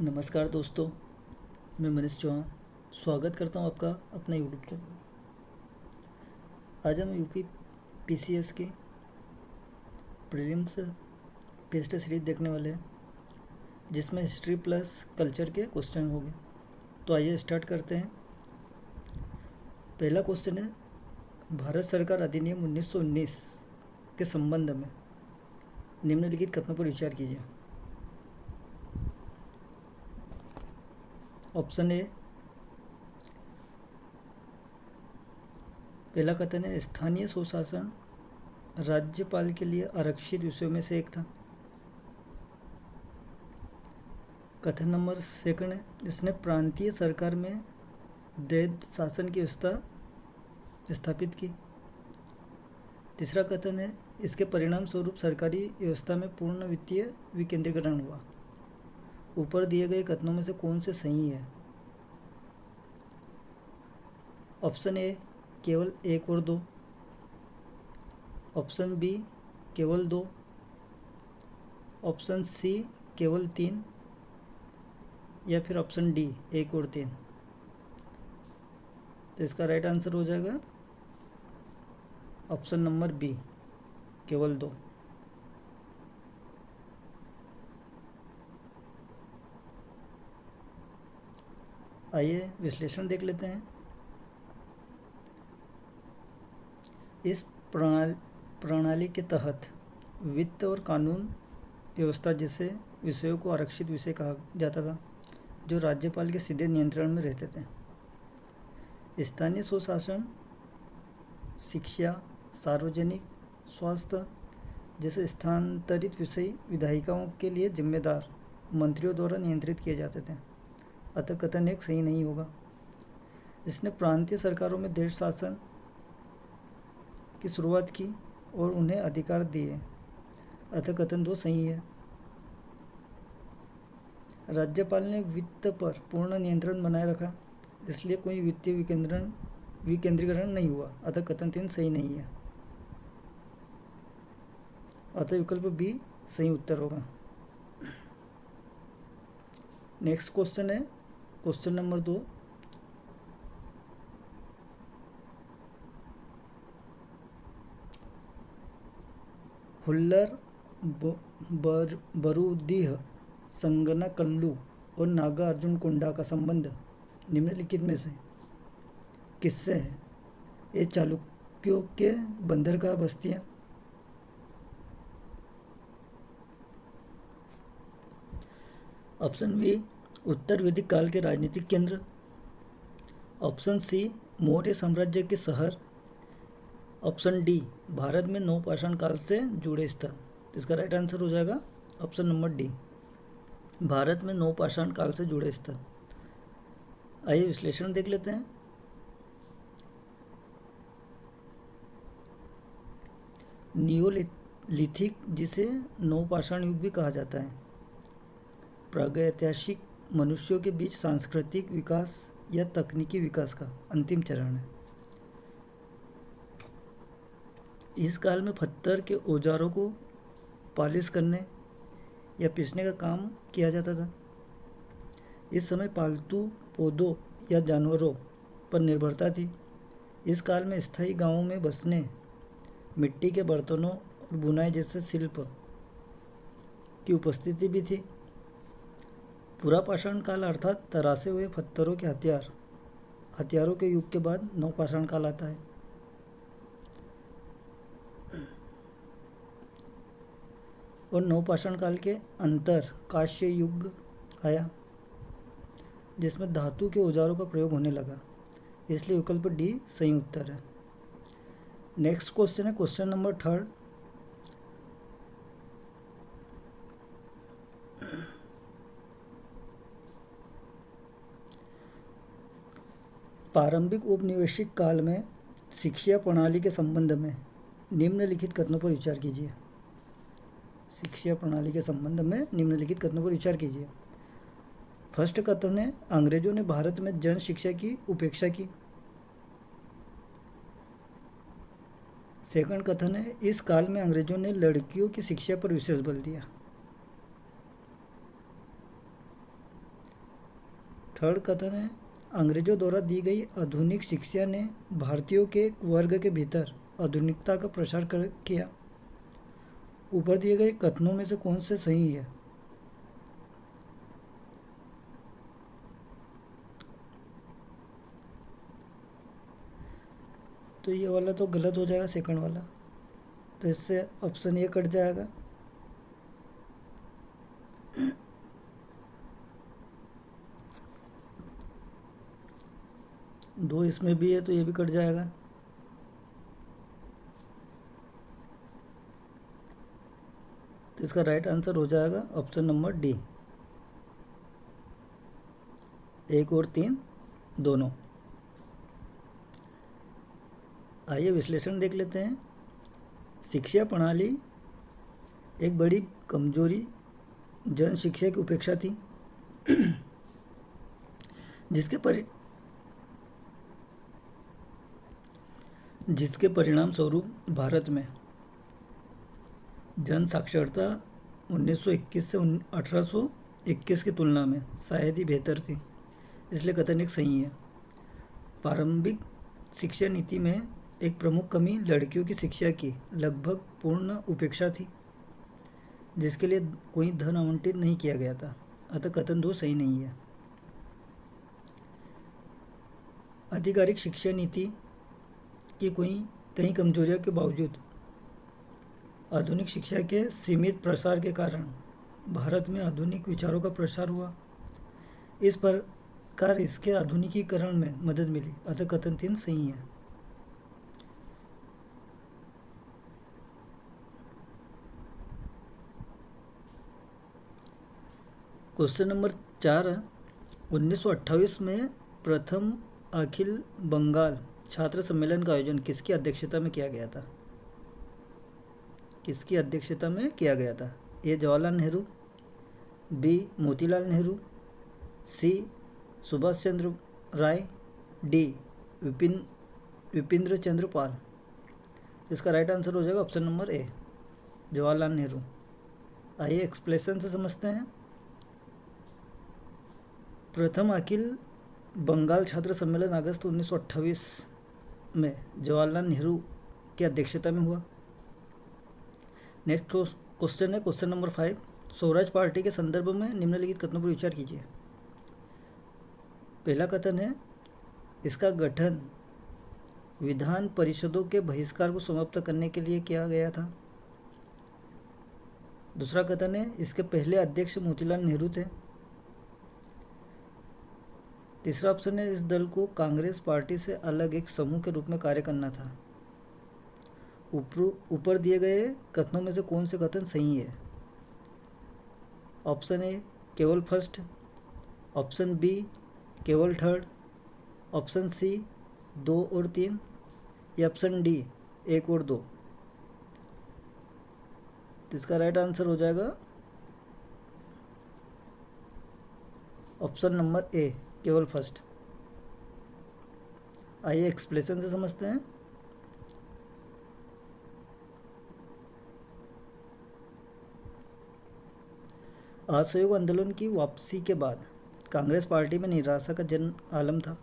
नमस्कार दोस्तों, मैं मनीष चौहान स्वागत करता हूं आपका अपना यूट्यूब चैनल। आज हम यूपी पीसीएस की प्रीलिम्स टेस्ट सीरीज देखने वाले हैं, जिसमें हिस्ट्री प्लस कल्चर के क्वेश्चन होंगे। तो आइए स्टार्ट करते हैं। पहला क्वेश्चन है, भारत सरकार अधिनियम 1919 के संबंध में निम्नलिखित कथनों पर विचार कीजिए। ऑप्शन ए, पहला कथन है, स्थानीय स्वशासन राज्यपाल के लिए आरक्षित विषयों में से एक था। कथन नंबर सेकंड है, इसने प्रांतीय सरकार में द्वैध शासन की व्यवस्था स्थापित की। तीसरा कथन है, इसके परिणाम स्वरूप सरकारी व्यवस्था में पूर्ण वित्तीय विकेंद्रीकरण हुआ। ऊपर दिए गए कथनों में से कौन से सही है? ऑप्शन ए केवल 1 और 2, ऑप्शन बी केवल 2, ऑप्शन सी केवल 3 या फिर ऑप्शन डी 1 और 3। तो इसका राइट आंसर हो जाएगा ऑप्शन नंबर बी केवल 2। आइए विश्लेषण देख लेते हैं। इस प्रणाली के तहत वित्त और कानून व्यवस्था जैसे विषयों को आरक्षित विषय कहा जाता था, जो राज्यपाल के सीधे नियंत्रण में रहते थे। स्थानीय स्वशासन, शिक्षा, सार्वजनिक स्वास्थ्य जैसे स्थानांतरित विषय विधायिकाओं के लिए जिम्मेदार मंत्रियों द्वारा नियंत्रित किए जाते थे। अतः कथन एक सही नहीं होगा। इसने प्रांतीय सरकारों में द्वैध शासन की शुरुआत की और उन्हें अधिकार दिए। अतः कथन 2 सही है। राज्यपाल ने वित्त पर पूर्ण नियंत्रण बनाए रखा, इसलिए कोई वित्तीय विकेंद्रीकरण नहीं हुआ। अतः कथन 3 सही नहीं है। अतः विकल्प बी सही उत्तर होगा। नेक्स्ट क्वेश्चन है क्वेश्चन नंबर 2। हुल्लर, बरूदीह, संगनाकल्लू और नागा अर्जुनकोंडा का संबंध निम्नलिखित में से किससे है? ये चालुक्यों के बंदरगाह बस्तियां, ऑप्शन बी उत्तर वैदिक काल के राजनीतिक केंद्र, ऑप्शन सी मौर्य साम्राज्य के शहर, ऑप्शन डी भारत में नवपाषाण काल से जुड़े स्थल। इसका राइट आंसर हो जाएगा ऑप्शन नंबर डी, भारत में नवपाषाण काल से जुड़े स्थल। आइए विश्लेषण देख लेते हैं। नियोलिथिक, जिसे नवपाषाण युग भी कहा जाता है, प्रागैतिहासिक मनुष्यों के बीच सांस्कृतिक विकास या तकनीकी विकास का अंतिम चरण है। इस काल में पत्थर के औजारों को पॉलिश करने या पीसने का काम किया जाता था। इस समय पालतू पौधों या जानवरों पर निर्भरता थी। इस काल में स्थायी गांवों में बसने, मिट्टी के बर्तनों और बुनाई जैसे शिल्प की उपस्थिति भी थी। पुरापाषाण काल अर्थात तरासे हुए पत्थरों के हथियारों के युग के बाद नवपाषाण काल आता है। और नवपाषाण काल के अंतर कांस्य युग आया, जिसमें धातु के औजारों का प्रयोग होने लगा। इसलिए विकल्प डी सही उत्तर है। नेक्स्ट क्वेश्चन है क्वेश्चन नंबर 3। प्रारंभिक औपनिवेशिक काल में शिक्षा प्रणाली के संबंध में निम्नलिखित कथनों पर विचार कीजिए। शिक्षा प्रणाली के संबंध में निम्नलिखित कथनों पर विचार कीजिए। फर्स्ट कथन है, अंग्रेजों ने भारत में जन शिक्षा की उपेक्षा की। सेकंड कथन है, इस काल में अंग्रेजों ने लड़कियों की शिक्षा पर विशेष बल दिया। थर्ड कथन है, अंग्रेजों द्वारा दी गई आधुनिक शिक्षा ने भारतीयों के एक वर्ग के भीतर आधुनिकता का प्रसार किया। ऊपर दिए गए कथनों में से कौन से सही है? तो ये वाला तो गलत हो जाएगा, सेकंड वाला, तो इससे ऑप्शन ए कट जाएगा। दो इसमें भी है तो ये भी कट जाएगा। तो इसका राइट आंसर हो जाएगा ऑप्शन नंबर डी, 1 और 3 दोनों। आइए विश्लेषण देख लेते हैं। शिक्षा प्रणाली एक बड़ी कमजोरी जन शिक्षा की उपेक्षा थी, जिसके परिणाम स्वरूप भारत में जन साक्षरता 1921 से 1821 की तुलना में शायद ही बेहतर थी, इसलिए कथन एक सही है। प्रारंभिक शिक्षा नीति में एक प्रमुख कमी लड़कियों की शिक्षा की लगभग पूर्ण उपेक्षा थी, जिसके लिए कोई धन आवंटित नहीं किया गया था, अतः कथन 2 सही नहीं है। आधिकारिक शिक्षा नीति की कई कमजोरियों के बावजूद आधुनिक शिक्षा के सीमित प्रसार के कारण भारत में आधुनिक विचारों का प्रसार हुआ। इस प्रकार इसके आधुनिकीकरण में मदद मिली, अतः कथन 3 सही है। क्वेश्चन नंबर 4 है, 1928 में प्रथम अखिल बंगाल छात्र सम्मेलन का आयोजन किसकी अध्यक्षता में किया गया था? किसकी अध्यक्षता में किया गया था? ए जवाहरलाल नेहरू, बी मोतीलाल नेहरू, सी सुभाष चंद्र राय, डी विपिंद्र चंद्र पाल। इसका राइट आंसर हो जाएगा option number A, Jawaharlal Nehru. आइए एक्सप्लेनेशन से समझते हैं। प्रथम अखिल बंगाल छात्र सम्मेलन अगस्त 1928 में जवाहरलाल नेहरू की अध्यक्षता में हुआ। नेक्स्ट क्वेश्चन है क्वेश्चन नंबर 5, स्वराज पार्टी के संदर्भ में निम्नलिखित कथनों पर विचार कीजिए। पहला कथन है, इसका गठन विधान परिषदों के बहिष्कार को समाप्त करने के लिए किया गया था। दूसरा कथन है, इसके पहले अध्यक्ष मोतीलाल नेहरू थे। तीसरा ऑप्शन है, इस दल को कांग्रेस पार्टी से अलग एक समूह के रूप में कार्य करना था। ऊपर दिए गए कथनों में से कौन से कथन सही है? ऑप्शन ए केवल फर्स्ट, ऑप्शन बी केवल थर्ड, ऑप्शन सी 2 और 3, या ऑप्शन डी 1 और 2। इसका राइट आंसर हो जाएगा ऑप्शन नंबर ए, केवल फर्स्ट। आइए एक्सप्लेनेशन से समझते हैं। असहयोग आंदोलन की वापसी के बाद कांग्रेस पार्टी में निराशा का जन आलम था।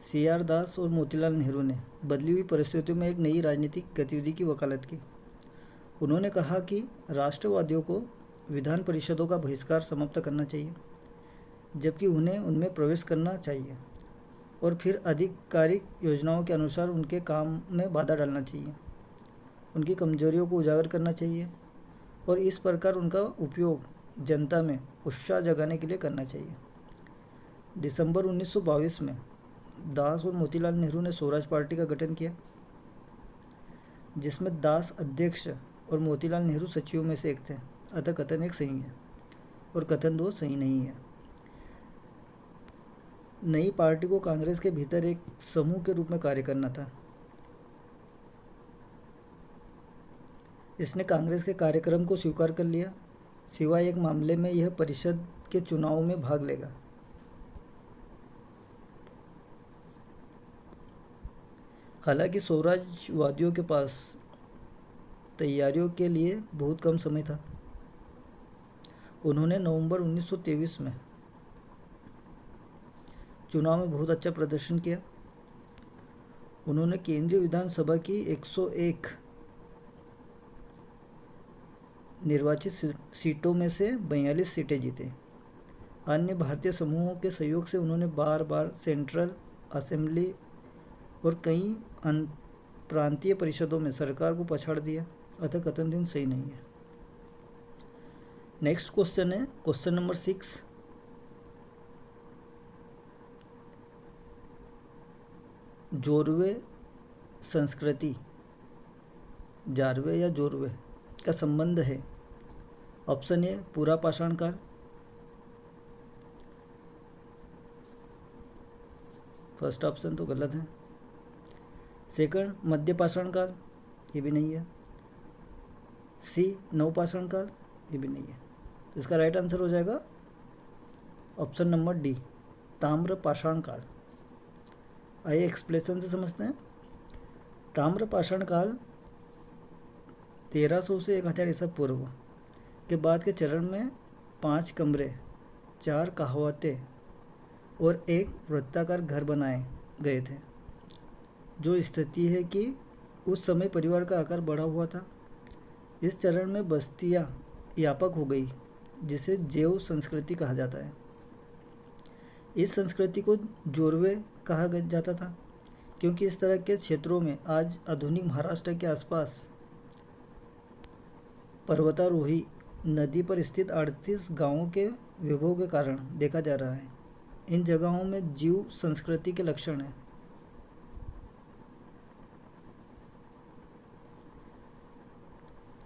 CR दास और मोतीलाल नेहरू ने बदली हुई परिस्थितियों में एक नई राजनीतिक गतिविधि की वकालत की। उन्होंने कहा कि राष्ट्रवादियों को विधान परिषदों का बहिष्कार समाप्त करना चाहिए, जबकि उन्हें उनमें प्रवेश करना चाहिए और फिर आधिकारिक योजनाओं के अनुसार उनके काम में बाधा डालना चाहिए, उनकी कमजोरियों को उजागर करना चाहिए और इस प्रकार उनका उपयोग जनता में उत्साह जगाने के लिए करना चाहिए। दिसंबर 1922 में दास और मोतीलाल नेहरू ने स्वराज पार्टी का गठन किया, जिसमें दास अध्यक्ष और मोतीलाल नेहरू सचिवों में से एक थे, अतः कथन 1 सही है और कथन 2 सही नहीं है। नई पार्टी को कांग्रेस के भीतर एक समूह के रूप में कार्य करना था। इसने कांग्रेस के कार्यक्रम को स्वीकार कर लिया, सिवाय एक मामले में यह परिषद के चुनाव में भाग लेगा। हालांकि स्वराज्यवादियों के पास तैयारियों के लिए बहुत कम समय था। उन्होंने नवंबर 1923 में चुनाव में बहुत अच्छा प्रदर्शन किया। उन्होंने केंद्रीय विधानसभा की 101 निर्वाचित सीटों में से 42 सीटें जीते। अन्य भारतीय समूहों के सहयोग से उन्होंने बार बार सेंट्रल असेंबली और कई प्रांतीय परिषदों में सरकार को पछाड़ दिया, अतः कथन दिन सही नहीं है। नेक्स्ट क्वेश्चन है क्वेश्चन नंबर 6। जोरवे संस्कृति जारवे या जोरवे का संबंध है। ऑप्शन ए पूरा पाषाण काल, फर्स्ट ऑप्शन तो गलत है। सेकंड मध्य पाषाण काल, ये भी नहीं है। सी नवपाषाण काल, ये भी नहीं है। इसका राइट आंसर हो जाएगा ऑप्शन नंबर डी ताम्र पाषाण काल। आइए एक्सप्लेनेशन से समझते हैं। ताम्र पाषाण काल 1300 से 1000 ईसा पूर्व के बाद के चरण में 5 कमरे, 4 कहावतें और एक वृत्ताकार घर बनाए गए थे। जो स्थिति है कि उस समय परिवार का आकार बढ़ा हुआ था। इस चरण में बस्तियां व्यापक हो गई, जिसे जैव संस्कृति कहा जाता है। इस संस्कृति को जोरवे कहा जाता था क्योंकि इस तरह के क्षेत्रों में आज आधुनिक महाराष्ट्र के आसपास पर्वतारोही नदी पर स्थित 38 गांवों के वैभव के कारण देखा जा रहा है। इन जगहों में जीव संस्कृति के लक्षण हैं।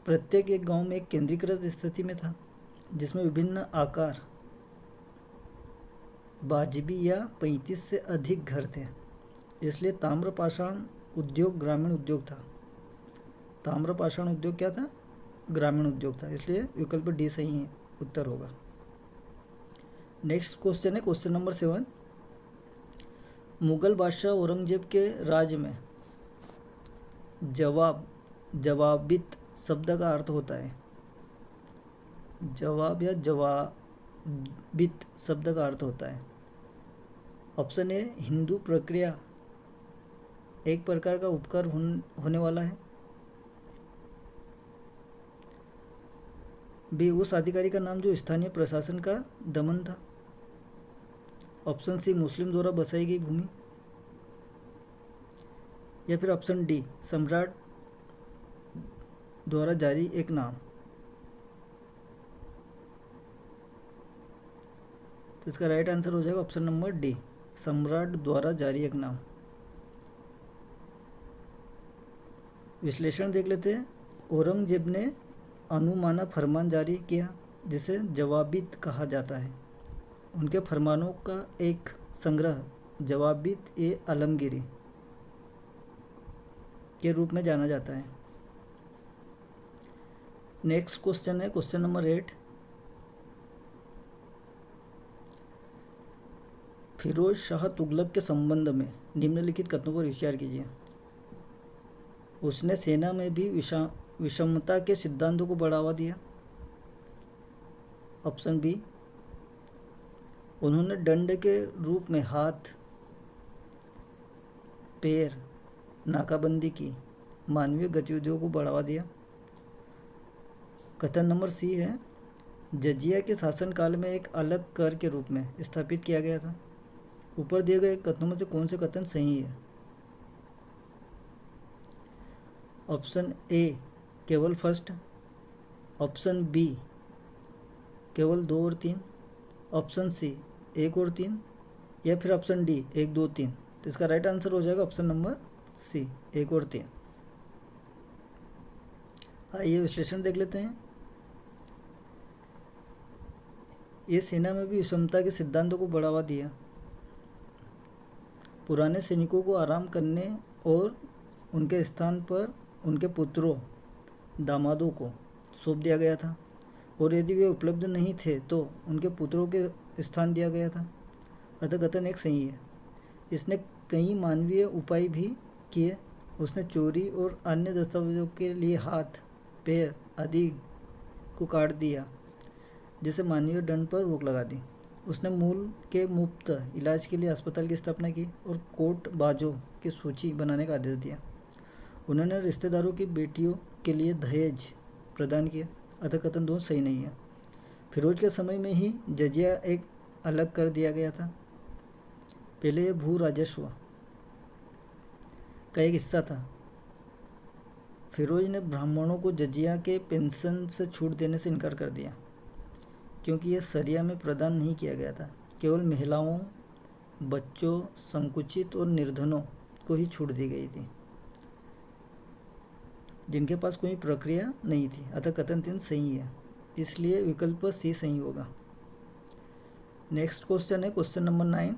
प्रत्येक एक गांव में एक केंद्रीकृत स्थिति में था, जिसमें विभिन्न आकार, वाजिबी या 35 से अधिक घर थे। इसलिए ताम्रपाषाण उद्योग ग्रामीण उद्योग था। ताम्रपाषाण उद्योग क्या था? ग्रामीण उद्योग था। इसलिए विकल्प डी सही है, उत्तर होगा। नेक्स्ट क्वेश्चन है क्वेश्चन नंबर 7। मुगल बादशाह औरंगजेब के राज में जवाबित शब्द का अर्थ होता है। जवाब या जवाबित शब्द का अर्थ होता है। ऑप्शन ए हिंदू प्रक्रिया एक प्रकार का उपकार होने वाला है। बी उस अधिकारी का नाम जो स्थानीय प्रशासन का दमन था। ऑप्शन सी मुस्लिम द्वारा बसाई गई भूमि। या फिर ऑप्शन डी सम्राट द्वारा जारी एक नाम। तो इसका राइट आंसर हो जाएगा ऑप्शन नंबर डी सम्राट द्वारा जारी एक नाम। विश्लेषण देख लेते हैं। औरंगजेब ने अनुमाना फरमान जारी किया, जिसे जवाबित कहा जाता है। उनके फरमानों का एक संग्रह जवाबित ए आलमगीरी के रूप में जाना जाता है। नेक्स्ट क्वेश्चन है क्वेश्चन नंबर 8। फिरोज शाह तुगलक के संबंध में निम्नलिखित कथनों पर विचार कीजिए। उसने सेना में भी विषमता के सिद्धांतों को बढ़ावा दिया। ऑप्शन बी उन्होंने दंड के रूप में हाथ, पैर, नाकाबंदी की मानवीय गतिविधियों को बढ़ावा दिया। कथन नंबर सी है जजिया के शासनकाल में एक अलग कर के रूप में स्थापित किया गया था। ऊपर दिए गए कथनों में से कौन से कथन सही है? ऑप्शन ए केवल फर्स्ट, ऑप्शन बी केवल 2 और 3, ऑप्शन सी 1 और 3, या फिर ऑप्शन डी 1, 2, 3। तो इसका राइट आंसर हो जाएगा ऑप्शन नंबर सी 1 और 3। आइए विश्लेषण देख लेते हैं। ये सेना में भी विषमता के सिद्धांतों को बढ़ावा दिया। पुराने सैनिकों को आराम करने और उनके स्थान पर उनके पुत्रों, दामादों को सौंप दिया गया था, और यदि वे उपलब्ध नहीं थे तो उनके पुत्रों के स्थान दिया गया था। अतः कथन एक सही है। इसने कई मानवीय उपाय भी किए उसने चोरी और अन्य दस्तावेजों के लिए हाथ, पैर आदि को काट दिया, जिसे मानवीय दंड पर रोक लगा दी। उसने मूल के मुफ्त इलाज के लिए अस्पताल की स्थापना की और कोर्ट बाजों की सूची बनाने का आदेश दिया। उन्होंने रिश्तेदारों की बेटियों के लिए दहेज प्रदान किया। अतः कथन 2 सही नहीं है। फिरोज के समय में ही जजिया एक अलग कर दिया गया था। पहले यह भू राजस्व का एक हिस्सा था। फिरोज ने ब्राह्मणों को जजिया के पेंशन से छूट देने से इनकार कर दिया, क्योंकि यह शरिया में प्रदान नहीं किया गया था। केवल महिलाओं, बच्चों, संकुचित और निर्धनों को ही छूट दी गई थी, जिनके पास कोई प्रक्रिया नहीं थी। अतः कथन 3 सही है, इसलिए विकल्प सी सही होगा। नेक्स्ट क्वेश्चन है क्वेश्चन नंबर 9।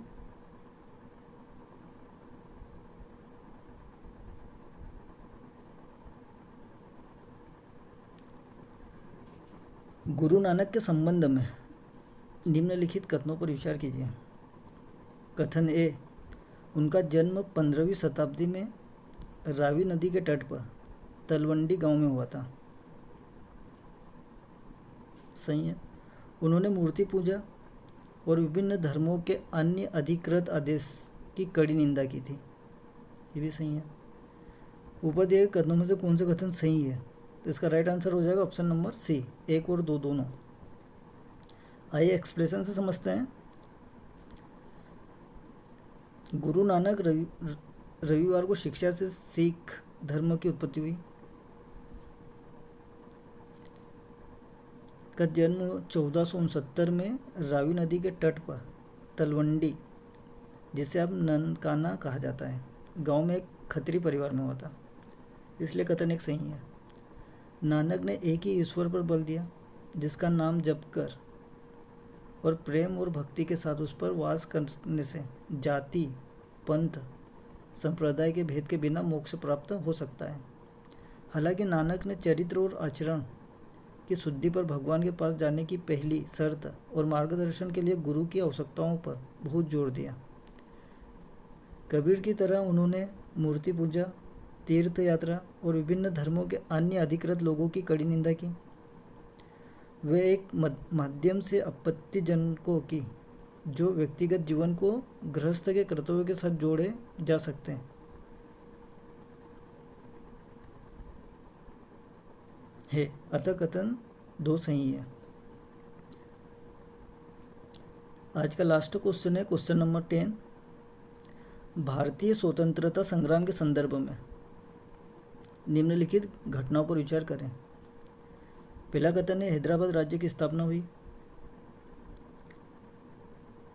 गुरु नानक के संबंध में निम्नलिखित कथनों पर विचार कीजिए। कथन ए, उनका जन्म 15वीं शताब्दी में रावी नदी के तट पर तलवंडी गांव में हुआ था। सही है। उन्होंने मूर्ति पूजा और विभिन्न धर्मों के अन्य अधिकृत आदेश की कड़ी निंदा की थी। ये भी सही है। ऊपर दिए गए कथनों में से कौन सा कथन सही है? तो इसका राइट आंसर हो जाएगा ऑप्शन नंबर सी, 1 और 2 दोनों। आइए एक्सप्लेनेशन से समझते हैं। गुरु नानक रविवार को शिक्षा से सिख धर्म की उत्पत्ति हुई। का जन्म 1469 में रावी नदी के तट पर तलवंडी, जिसे अब ननकाना कहा जाता है, गांव में एक खत्री परिवार में हुआ था। इसलिए कथन 1 सही है। नानक ने एक ही ईश्वर पर बल दिया, जिसका नाम जप कर और प्रेम और भक्ति के साथ उस पर वास करने से जाति, पंथ, संप्रदाय के भेद के बिना मोक्ष प्राप्त हो सकता है। हालांकि नानक ने चरित्र और आचरण की शुद्धि पर भगवान के पास जाने की पहली शर्त और मार्गदर्शन के लिए गुरु की आवश्यकताओं पर बहुत जोर दिया। कबीर की तरह उन्होंने मूर्ति पूजा, तीर्थ यात्रा और विभिन्न धर्मों के अन्य अधिकृत लोगों की कड़ी निंदा की। वे एक माध्यम से आपत्तिजनकों की, जो व्यक्तिगत जीवन को गृहस्थ के कर्तव्य के साथ जोड़े जा सकते हैं। अतः कथन 2 सही है। आज का लास्ट क्वेश्चन है क्वेश्चन नंबर 10। भारतीय स्वतंत्रता संग्राम के संदर्भ में निम्नलिखित घटनाओं पर विचार करें। पहला कथन है, हैदराबाद राज्य की स्थापना हुई।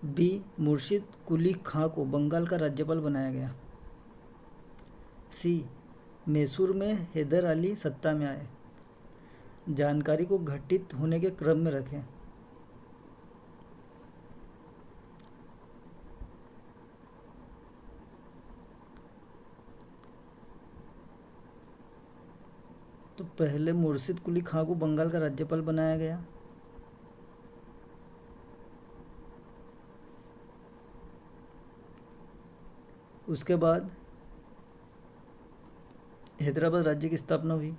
बी, मुर्शिद कुली खां को बंगाल का राज्यपाल बनाया गया। सी, मैसूर में हैदर अली सत्ता में आए। जानकारी को घटित होने के क्रम में रखें। तो पहले मुर्शिद कुली खां को बंगाल का राज्यपाल बनाया गया। उसके बाद हैदराबाद राज्य की स्थापना हुई।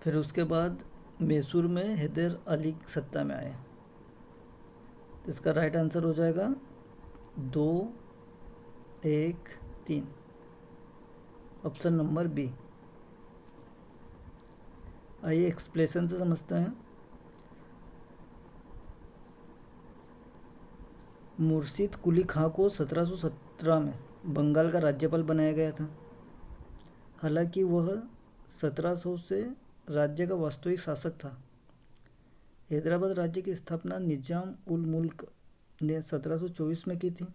फिर उसके बाद मैसूर में हैदर अली सत्ता में आए। इसका राइट आंसर हो जाएगा 2, 1, 3, ऑप्शन नंबर बी। आइए एक्सप्लेनेशन से समझते हैं। मुर्शिद कुली खां को 1717 में बंगाल का राज्यपाल बनाया गया था। हालांकि वह 1700 से राज्य का वास्तविक शासक था। हैदराबाद राज्य की स्थापना निजाम उल मुल्क ने 1724 में की थी।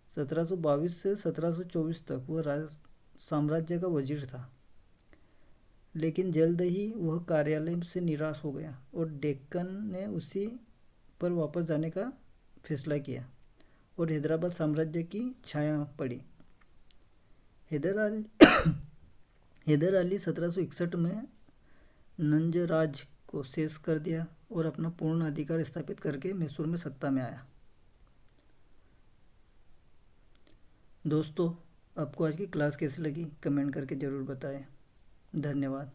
1722 से 1724 तक वह साम्राज्य का वजीर था, लेकिन जल्द ही वह कार्यालय से निराश हो गया और डेक्कन ने उसी पर वापस जाने का फैसला किया और हैदराबाद साम्राज्य की छाया पड़ी। हैदर अली 1761 में नंजराज को शेष कर दिया और अपना पूर्ण अधिकार स्थापित करके मैसूर में सत्ता में आया। दोस्तों, आपको आज की क्लास कैसी लगी कमेंट करके ज़रूर बताएं। धन्यवाद।